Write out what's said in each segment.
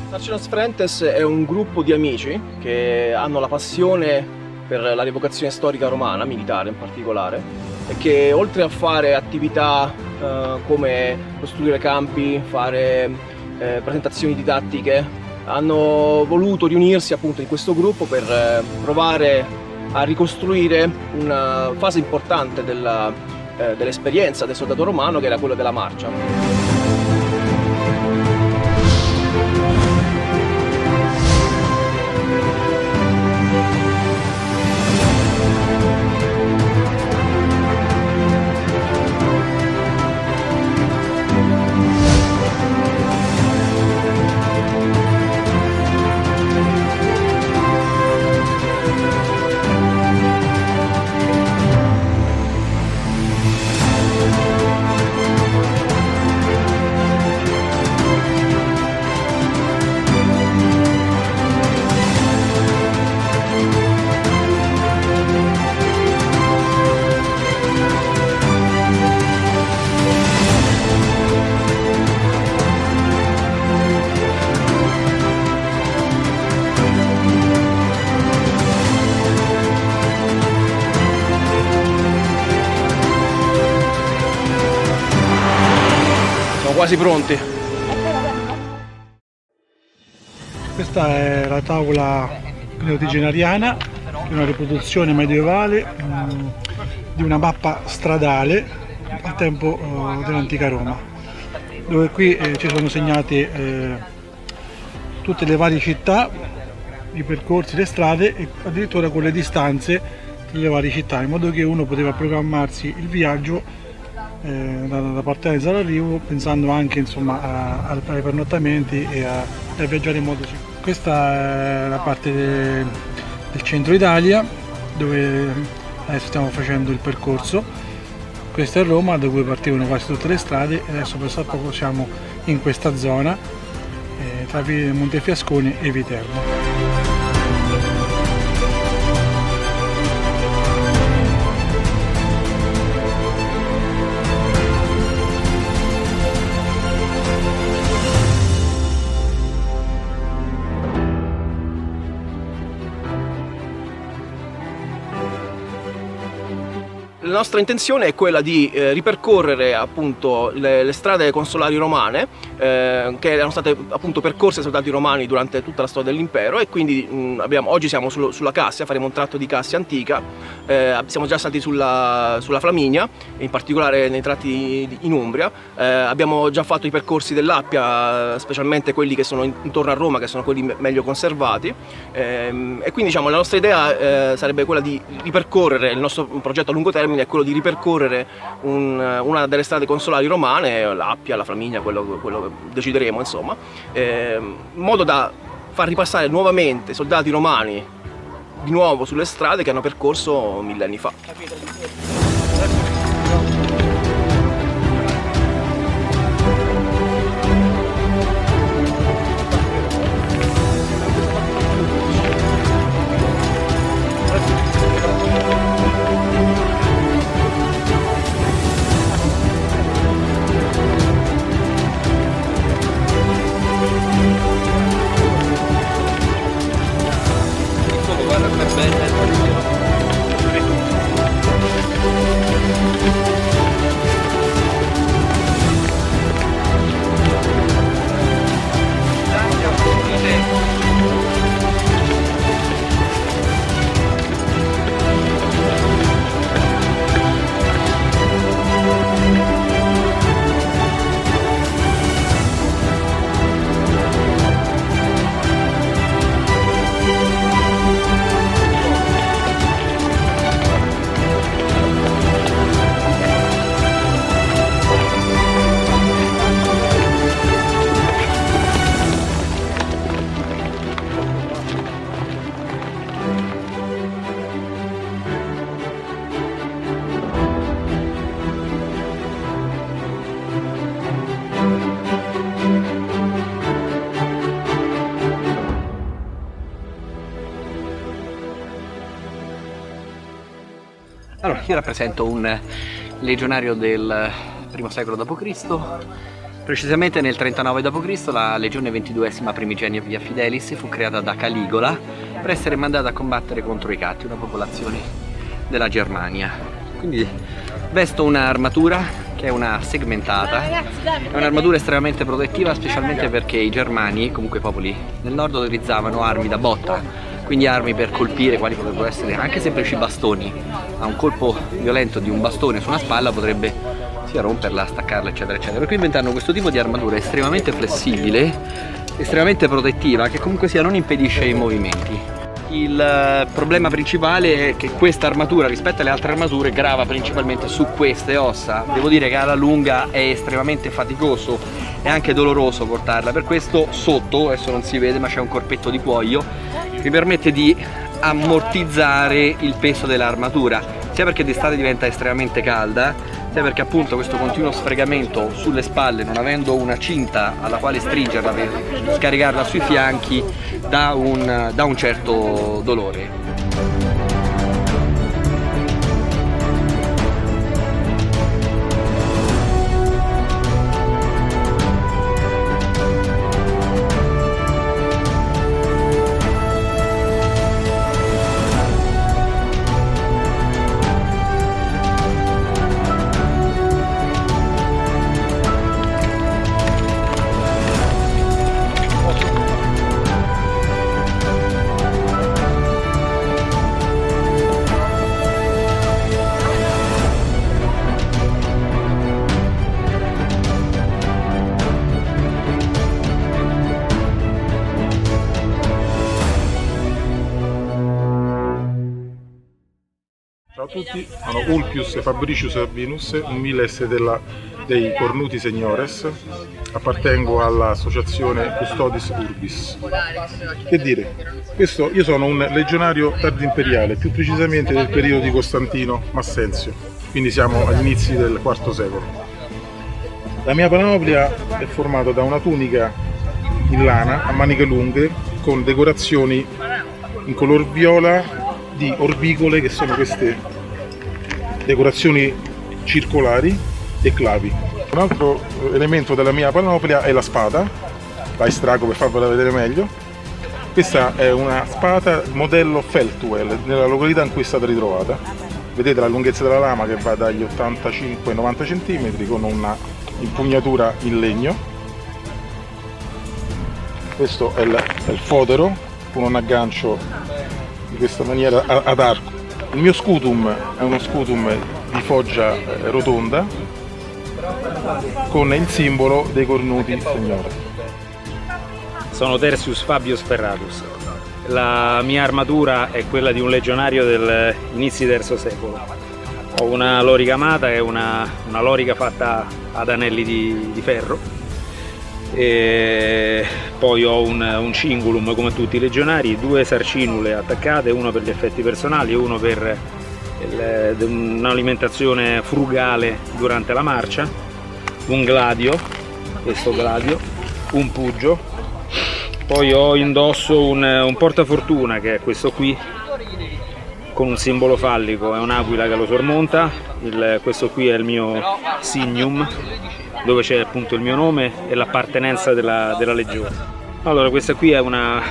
Sarcenos Frentes è un gruppo di amici che hanno la passione per la rievocazione storica romana, militare in particolare, e che oltre a fare attività come costruire campi, fare presentazioni didattiche, hanno voluto riunirsi appunto in questo gruppo per provare a ricostruire una fase importante dell'esperienza del soldato romano, che era quella della marcia. Quasi pronti. Questa è la tavola neotigenariana, che è una riproduzione medievale di una mappa stradale al tempo dell'antica Roma, dove qui ci sono segnate tutte le varie città, i percorsi, le strade e addirittura con le distanze delle varie città, in modo che uno poteva programmarsi il viaggio da partenza all'arrivo, pensando anche insomma ai pernottamenti e a viaggiare in modo sicuro. Questa è la parte del centro Italia, dove adesso stiamo facendo il percorso. Questa è Roma, da cui partivano quasi tutte le strade, e adesso per poco siamo in questa zona tra Montefiascone e Viterbo. La nostra intenzione è quella di ripercorrere appunto le strade consolari romane che erano state appunto percorse dai soldati romani durante tutta la storia dell'impero, e quindi oggi siamo sulla Cassia, faremo un tratto di Cassia antica, siamo già stati sulla Flaminia, in particolare nei tratti in Umbria, abbiamo già fatto i percorsi dell'Appia, specialmente quelli che sono intorno a Roma, che sono quelli meglio conservati, e quindi diciamo la nostra idea sarebbe quella di ripercorrere, il nostro progetto a lungo termine è quello di ripercorrere una delle strade consolari romane, l'Appia, la Flaminia, quello che decideremo insomma, in modo da far ripassare nuovamente i soldati romani di nuovo sulle strade che hanno percorso millenni fa. Allora, io rappresento un legionario del I secolo d.C., Precisamente nel 39 d.C. la legione 22esima primigenia Via Fidelis fu creata da Caligola per essere mandata a combattere contro i Catti, una popolazione della Germania. Quindi vesto un'armatura che è una segmentata, è un'armatura estremamente protettiva, specialmente perché i germani, comunque i popoli del nord, utilizzavano armi da botta, quindi armi per colpire, quali potrebbero essere anche semplici bastoni. A un colpo violento di un bastone su una spalla potrebbe sia romperla, staccarla, eccetera eccetera. Per cui inventarono questo tipo di armatura estremamente flessibile, estremamente protettiva, che comunque sia non impedisce i movimenti. Il problema principale è che questa armatura rispetto alle altre armature grava principalmente su queste ossa. Devo dire che alla lunga è estremamente faticoso e anche doloroso portarla, per questo sotto, adesso non si vede ma c'è un corpetto di cuoio che permette di ammortizzare il peso dell'armatura, sia perché d'estate diventa estremamente calda, sia perché appunto questo continuo sfregamento sulle spalle, non avendo una cinta alla quale stringerla per scaricarla sui fianchi, dà un certo dolore. Ciao a tutti, sono Ulpius Fabricius Albinus, un miles dei Cornuti Seniores, appartengo all'associazione Custodis Urbis. Che dire, io sono un legionario tardimperiale, più precisamente del periodo di Costantino Massenzio, quindi siamo agli inizi del IV secolo. La mia panoplia è formata da una tunica in lana a maniche lunghe con decorazioni in color viola di orbicole, che sono queste decorazioni circolari e clavi. Un altro elemento della mia panoplia è la spada, la estraggo per farvela vedere meglio. Questa è una spada modello Feltwell, nella località in cui è stata ritrovata. Vedete la lunghezza della lama che va dagli 85 ai 90 cm con una impugnatura in legno. Questo è il fodero con un aggancio di questa maniera ad arco. Il mio scutum è uno scutum di foggia rotonda con il simbolo dei Cornuti Signore. Sono Tertius Fabius Ferratus. La mia armatura è quella di un legionario degli inizi del III secolo. Ho una lorica amata, che è una lorica fatta ad anelli di ferro. E poi ho un cingulum come tutti i legionari, 2 sarcinule attaccate, uno per gli effetti personali e uno per un'alimentazione frugale durante la marcia, un gladio, questo gladio, un pugio, poi ho indosso un portafortuna che è questo qui con un simbolo fallico, è un'aquila che lo sormonta, questo qui è il mio signum, dove c'è appunto il mio nome e l'appartenenza della legione. Allora, questa qui è una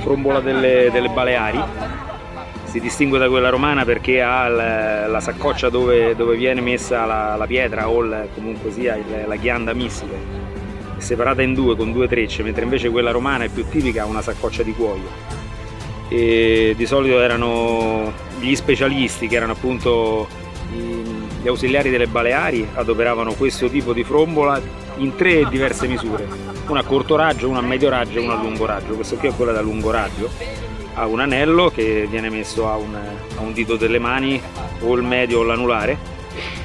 frombola delle Baleari, si distingue da quella romana perché ha la saccoccia dove viene messa la pietra o comunque sia la ghianda missile, è separata in due con 2 trecce, mentre invece quella romana è più tipica, ha una saccoccia di cuoio. E di solito erano gli specialisti, che erano appunto gli ausiliari delle Baleari, adoperavano questo tipo di frombola in 3 diverse misure, una a corto raggio, una a medio raggio e una a lungo raggio. Questo qui è quella da lungo raggio, ha un anello che viene messo a un dito delle mani o il medio o l'anulare,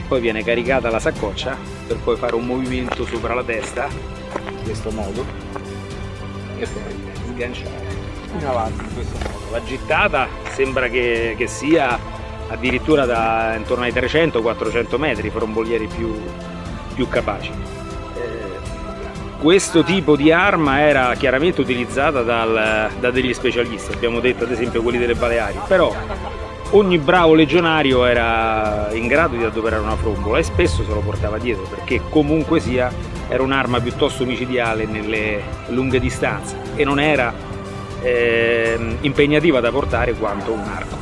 poi viene caricata la saccoccia per poi fare un movimento sopra la testa in questo modo e poi sganciare in avanti in questo modo. La gittata sembra che sia addirittura intorno ai 300-400 metri, frombolieri più capaci. Questo tipo di arma era chiaramente utilizzata da degli specialisti, abbiamo detto ad esempio quelli delle Baleari, però ogni bravo legionario era in grado di adoperare una frombola e spesso se lo portava dietro, perché comunque sia era un'arma piuttosto micidiale nelle lunghe distanze e non era impegnativa da portare quanto un arco.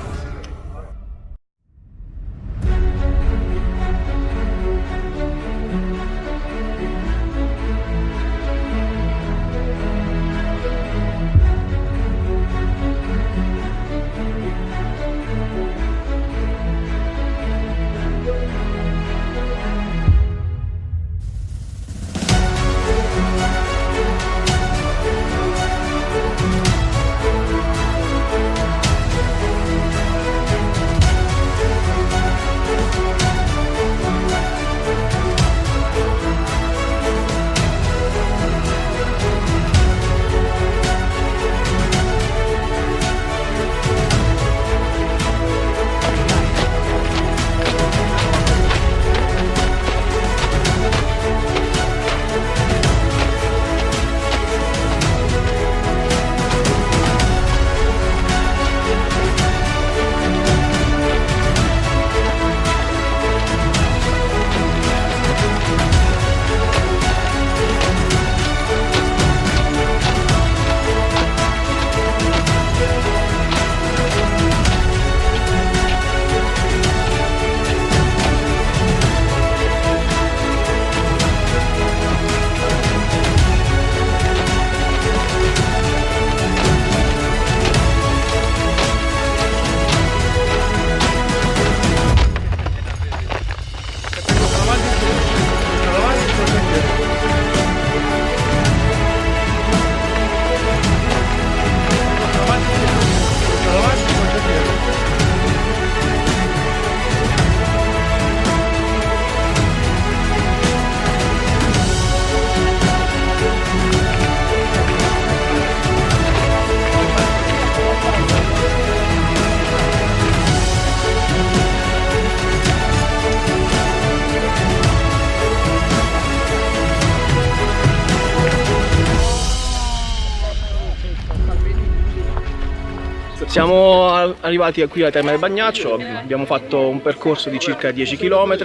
Siamo arrivati qui alla Terma del Bagnaccio, abbiamo fatto un percorso di circa 10 km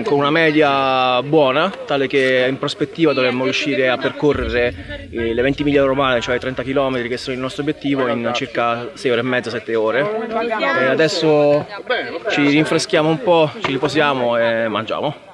con una media buona, tale che in prospettiva dovremmo riuscire a percorrere le 20 miglia romane, cioè i 30 km che sono il nostro obiettivo, in circa 6 ore e mezza, 7 ore. Adesso ci rinfreschiamo un po', ci riposiamo e mangiamo.